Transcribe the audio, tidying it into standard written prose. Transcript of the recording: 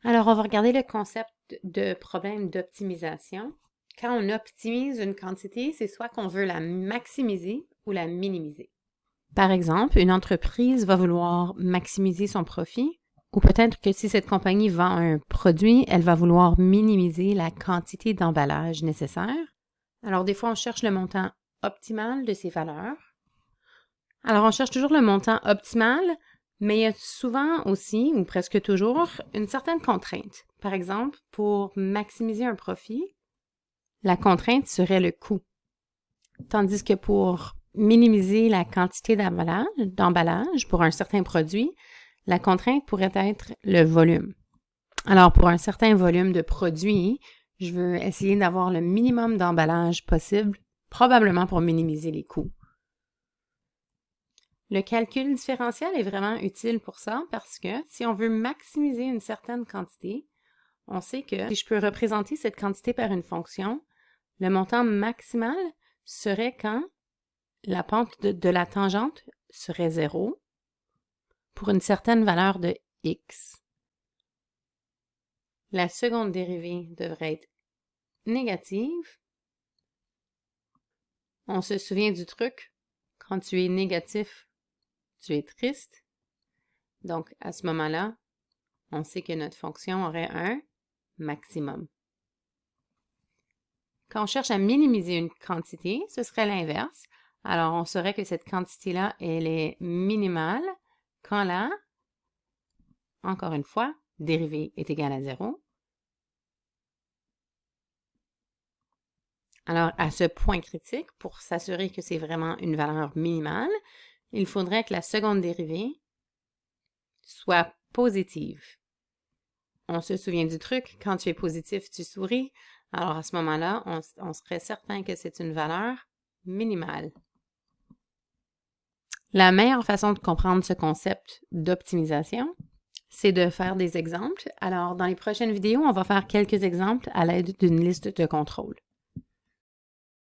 Alors, on va regarder le concept de problème d'optimisation. Quand on optimise une quantité, c'est soit qu'on veut la maximiser ou la minimiser. Par exemple, une entreprise va vouloir maximiser son profit, ou peut-être que si cette compagnie vend un produit, elle va vouloir minimiser la quantité d'emballage nécessaire. Alors, des fois, on cherche le montant optimal de ces valeurs. Alors, on cherche toujours le montant optimal, mais il y a souvent aussi, ou presque toujours, une certaine contrainte. Par exemple, pour maximiser un profit, la contrainte serait le coût. Tandis que pour minimiser la quantité d'emballage pour un certain produit, la contrainte pourrait être le volume. Alors, pour un certain volume de produits, je veux essayer d'avoir le minimum d'emballage possible, probablement pour minimiser les coûts. Le calcul différentiel est vraiment utile pour ça parce que si on veut maximiser une certaine quantité, on sait que si je peux représenter cette quantité par une fonction, le montant maximal serait quand la pente de la tangente serait 0 pour une certaine valeur de x. La seconde dérivée devrait être négative. On se souvient du truc, quand tu es négatif, tu es triste. Donc, à ce moment-là, on sait que notre fonction aurait un maximum. Quand on cherche à minimiser une quantité, ce serait l'inverse. Alors, on saurait que cette quantité-là, elle est minimale quand la, encore une fois, dérivée est égale à 0. Alors, à ce point critique, pour s'assurer que c'est vraiment une valeur minimale, il faudrait que la seconde dérivée soit positive. On se souvient du truc, quand tu es positif, tu souris. Alors, à ce moment-là, on serait certain que c'est une valeur minimale. La meilleure façon de comprendre ce concept d'optimisation, c'est de faire des exemples. Alors, dans les prochaines vidéos, on va faire quelques exemples à l'aide d'une liste de contrôle.